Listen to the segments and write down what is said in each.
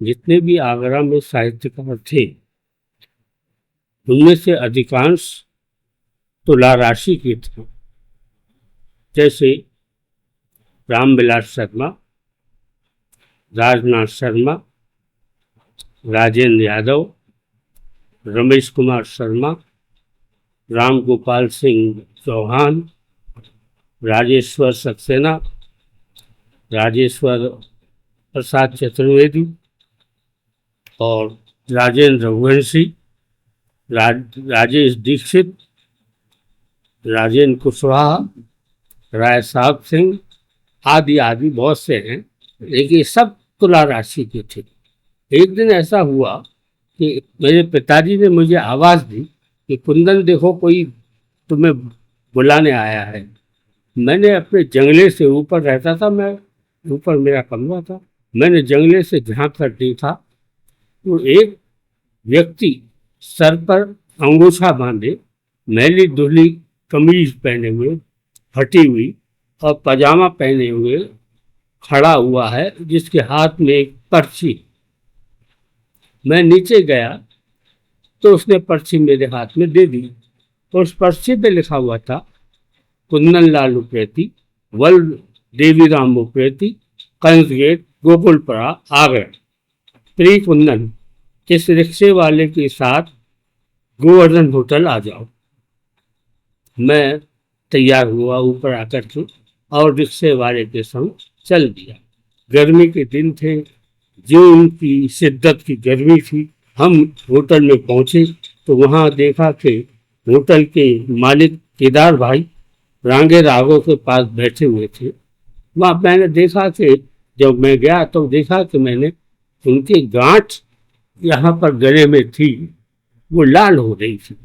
जितने भी आगरा में साहित्यकार थे उनमें से अधिकांश तुला राशि के थे। जैसे रामविलास शर्मा, राजनाथ शर्मा, राजेंद्र यादव, रमेश कुमार शर्मा, राम गोपाल सिंह चौहान, राजेश्वर सक्सेना, राजेश्वर प्रसाद चतुर्वेदी और राजेंद्र रघुवंशी, राजेश दीक्षित, राजेंद्र कुशवाहा, राय साहब सिंह आदि आदि बहुत से हैं, लेकिन ये सब तुला राशि के थे। एक दिन ऐसा हुआ कि मेरे पिताजी ने मुझे आवाज़ दी कि कुंदन देखो कोई तुम्हें बुलाने आया है। मैंने अपने जंगले से ऊपर रहता था, मैं ऊपर मेरा कमरा था, मैंने जंगले से झांक कर देखा तो एक व्यक्ति सर पर अंगूछा बांधे, मैली धुली कमीज पहने हुए, फटी हुई और पजामा पहने हुए खड़ा हुआ है, जिसके हाथ में एक पर्ची। मैं नीचे गया तो उसने पर्ची मेरे हाथ में दे दी। तो उस पर्ची पे लिखा हुआ था कुंदन लाल उप्रेती, वल देवीराम उप्रेती, कंस गेट, गोकुलपुरा, आगरा। प्री कुंदन, इस रिक्शे वाले के साथ गोवर्धन होटल आ जाओ। मैं तैयार हुआ ऊपर आकर के और रिक्शे वाले के संग चल दिया। गर्मी के दिन थे, जून की शिद्दत की गर्मी थी। हम होटल में पहुंचे तो वहां देखा कि होटल के मालिक केदार भाई रांगे राघव के पास बैठे हुए थे। वहाँ मैंने देखा कि जब मैं गया तो देखा कि मैंने उनकी गांठ यहाँ पर गले में थी, वो लाल हो रही थी।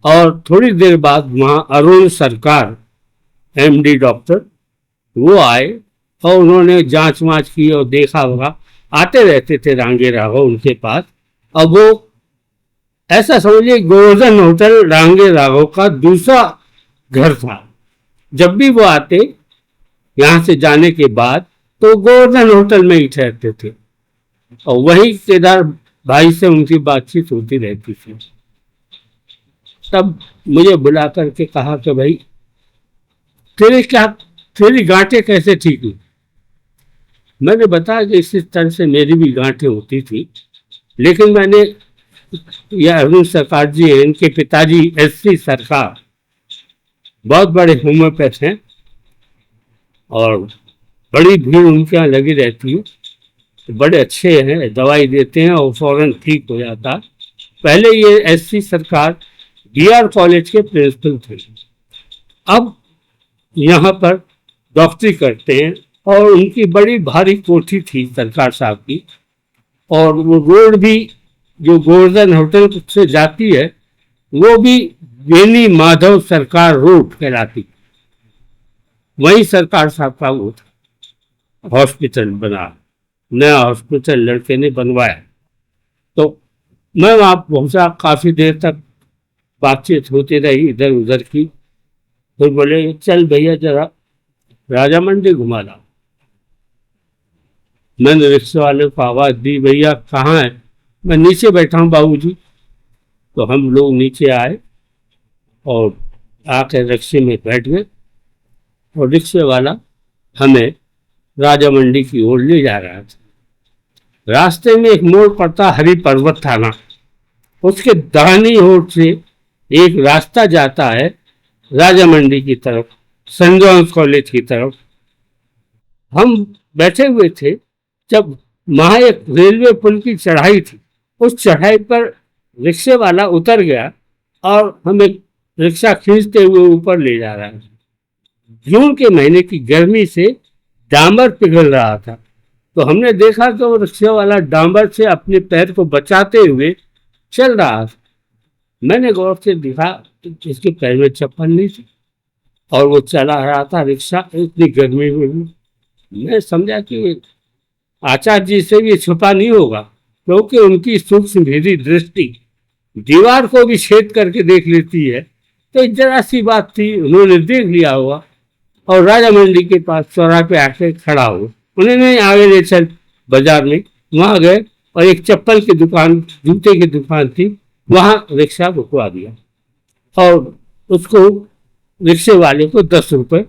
और थोड़ी देर बाद वहाँ अरुण सरकार एमडी डॉक्टर वो आए और उन्होंने जांच वाँच की और देखा होगा, आते रहते थे रांगे राघव उनके पास। अब वो ऐसा समझिए गोवर्धन होटल रांगे राघव का दूसरा घर था। जब भी वो आते यहाँ से जाने के बाद तो गोवर्धन होटल में ही ठहरते थे और वही केदार भाई से उनकी बातचीत होती रहती थी। तब मुझे बुला करके कहा कि भाई तेरी गांठें कैसे ठीक हुई। मैंने बताया कि इसी तरह से मेरी भी गांठें होती थी, लेकिन मैंने यह अरुण सरकार जी हैं, इनके पिताजी एससी सरकार बहुत बड़े होम्योपैथ हैं और बड़ी भीड़ उनके यहाँ लगी रहती है, तो बड़े अच्छे हैं, दवाई देते हैं और फौरन ठीक हो जाता। पहले ये एससी सरकार बीआर कॉलेज के प्रिंसिपल थे, अब यहाँ पर डॉक्टरी करते हैं और उनकी बड़ी भारी कोठी थी सरकार साहब की। और वो रोड भी जो गोवर्धन होटल से जाती है वो भी बेनी माधव सरकार रोड कहलाती। वही सरकार साहब का वो था हॉस्पिटल बना, नया हॉस्पिटल लड़के ने बनवाया। तो मैं वहाँ पहुँचा, काफ़ी देर तक बातचीत होती रही इधर उधर की। फिर बोले चल भैया जरा राजा मंडी घुमा ला। मैंने रिक्शे वाले को आवाज़ दी, भैया कहाँ है? मैं नीचे बैठा हूँ बाबूजी। तो हम लोग नीचे आए और आकर रिक्शे में बैठ गए और रिक्शे वाला हमें राजा मंडी की ओर ले जा रहा था। रास्ते में एक मोड़ पड़ता हरि पर्वत थाना, उसके दाहिनी ओर से एक रास्ता जाता है राजा मंडी की तरफ, सेंट जॉन्स कॉलेज की तरफ। हम बैठे हुए थे जब वहाँ एक रेलवे पुल की चढ़ाई थी, उस चढ़ाई पर रिक्शे वाला उतर गया और हमें रिक्शा खींचते हुए ऊपर ले जा रहा है। जून के महीने की गर्मी से डामर पिघल रहा था, तो हमने देखा कि वो रिक्शे वाला डामर से अपने पैर को बचाते हुए चल रहा था। मैंने गौर से देखा इसके पैर में चप्पल नहीं थी और वो चला रहा था रिक्शा इतनी गर्मी में भी। मैं समझा कि आचार्य जी से भी छुपा नहीं होगा, क्योंकि उनकी सूक्ष्म भेदी दृष्टि दीवार को भी छेद करके देख लेती है। तो जरा सी बात थी, उन्होंने देख लिया होगा और राजा मंडी के पास चौराहे पे आके खड़ा हो। उन्होंने आगे ले चल बाजार में, वहां गए और एक चप्पल की दुकान, जूते की दुकान थी, वहां रिक्शा रुकवा दिया और उसको, रिक्शे वाले को 10 रुपए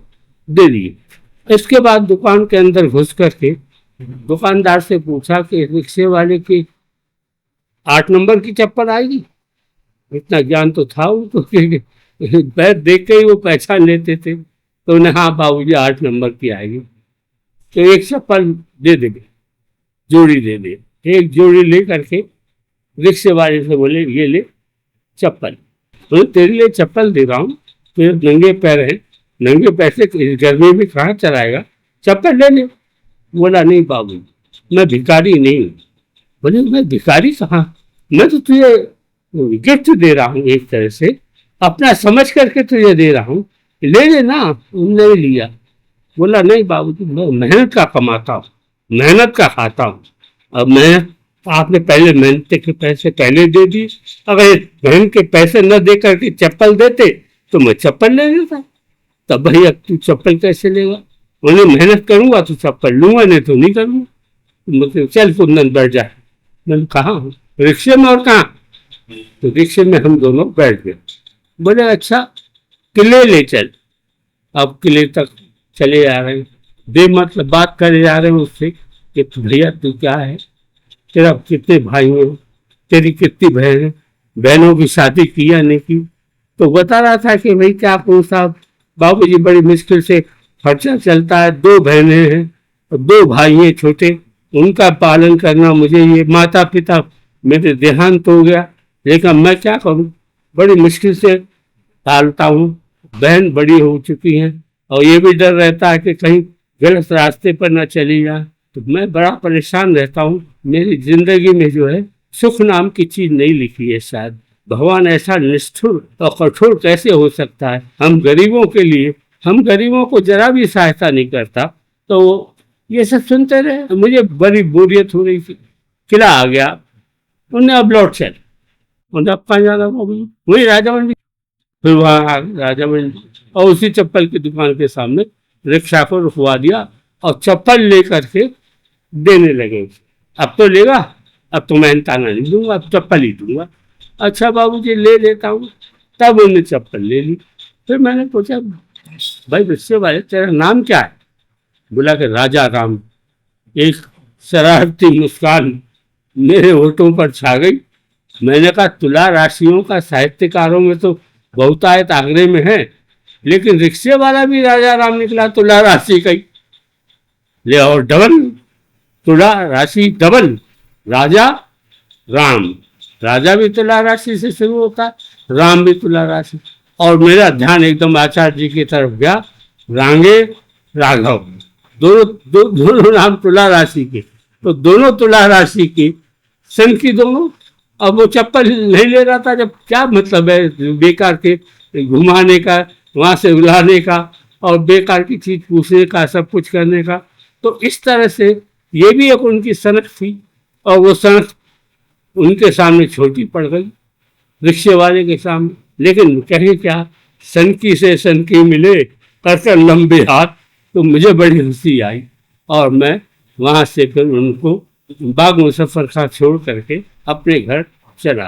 दे दिए। इसके बाद दुकान के अंदर घुस करके दुकानदार से पूछा कि रिक्शे वाले की 8 नंबर की चप्पल आएगी। इतना ज्ञान तो था उनको कि पैर देख के ही वो पहचान लेते थे। तो उन्हें, हाँ बाबूजी 8 नंबर की आएगी। तो एक चप्पल दे देंगे, जोड़ी दे दे। एक जोड़ी ले करके रिक्शे वाले से बोले, ये ले चप्पल। बोले तेरे लिए चप्पल दे रहा हूँ, तेरे नंगे पैर हैं, नंगे पैर से गर्मी में कहाँ चलाएगा, चप्पल ले ले। बोला नहीं बाबू, मैं भिखारी नहीं हूँ। बोले मैं भिखारी कहाँ, मैं तो तुझे गिफ्ट दे रहा हूँ, एक तरह से अपना समझ करके तुझे दे रहा हूँ, ले लेना। उन्होंने लिया। बोला नहीं बाबूजी, मैं मेहनत का कमाता हूँ, मेहनत का खाता हूँ। अब मेहनत, आपने पहले मेहनत के पैसे पहले दे दिए, अगर मेहनत के पैसे न दे करके चप्पल देते तो मैं चप्पल ले लेता। तब भैया तू चप्पल कैसे लेगा, उन्हें मेहनत करूंगा तो चप्पल लूंगा, नहीं तो नहीं करूंगा। मतलब चल कुंदन बैठ जाए। मैंने कहा रिक्शे में, और कहाँ? तो रिक्शे में हम दोनों बैठ गए। बोले अच्छा किले ले चल। अब किले तक चले जा रहे हैं, बेमतलब बात करे जा रहे हैं उससे कि भैया तू क्या है, तेरा कितने भाई हो, तेरी कितनी बहन है, बहनों की शादी की या नहीं की। तो बता रहा था कि भाई क्या कहूँ साहब, बाबूजी बड़ी मुश्किल से खर्चा चलता है, 2 बहनें हैं और 2 भाई हैं छोटे, उनका पालन करना मुझे, ये माता पिता मेरे देहांत हो गया, लेकिन मैं क्या करूँ, बड़ी मुश्किल से पालता हूँ। बहन बड़ी हो चुकी हैं और ये भी डर रहता है कि कहीं गलत रास्ते पर न चली जाए। तो मैं बड़ा परेशान रहता हूँ। मेरी जिंदगी में जो है सुख नाम की चीज नहीं लिखी है। शायद भगवान ऐसा निष्ठुर और कठोर कैसे हो सकता है, हम गरीबों के लिए, हम गरीबों को जरा भी सहायता नहीं करता। तो ये सब सुनते रहे, मुझे बड़ी बोरियत हो रही थी। किला आ गया, उन्हें अब लौट चल, उन्हें अब कहाँ जाना, वही राजा मंडी। फिर वहाँ राजा मंडी और उसी चप्पल की दुकान के सामने रिक्शा को रुकवा दिया और चप्पल लेकर के देने लगे। अब तो लेगा, अब तो मैं ताना नहीं दूंगा, अब चप्पल ही दूंगा। अच्छा बाबूजी ले लेता हूँ। तब उन्हें चप्पल ले ली। फिर मैंने पूछा भाई रिक्शे वाले तेरा नाम क्या है? बोला कि राजा राम। एक शरारती मुस्कान मेरे होठों पर छा गई। मैंने कहा तुला राशियों का साहित्यकारों में तो बहुतायत आगरे में है, लेकिन रिक्शे वाला भी राजा राम निकला, तुला राशि का ही। ले और डबल, तुला राशि डबल, राजा राम। राजा भी तुला राशि से शुरू होता है, राम भी तुला राशि। और मेरा ध्यान एकदम आचार्य जी की तरफ गया, रांगे राघव, दोनों नाम तुला राशि के। तो दोनों तुला राशि की, सन की दोनों। अब वो चप्पल नहीं ले रहा था, जब क्या मतलब है बेकार के घुमाने का, वहां से उलाने का और बेकार की चीज पूछने का, सब कुछ करने का। तो इस तरह से ये भी एक उनकी सनक थी और वो सनक उनके सामने छोटी पड़ गई, रिक्शे वाले के सामने। लेकिन कहें क्या, सनकी से सनकी मिले कर लंबे हाथ। तो मुझे बड़ी हंसी आई और मैं वहां से फिर उनको बाग मुजफ्फर खां छोड़ करके अपने घर चला।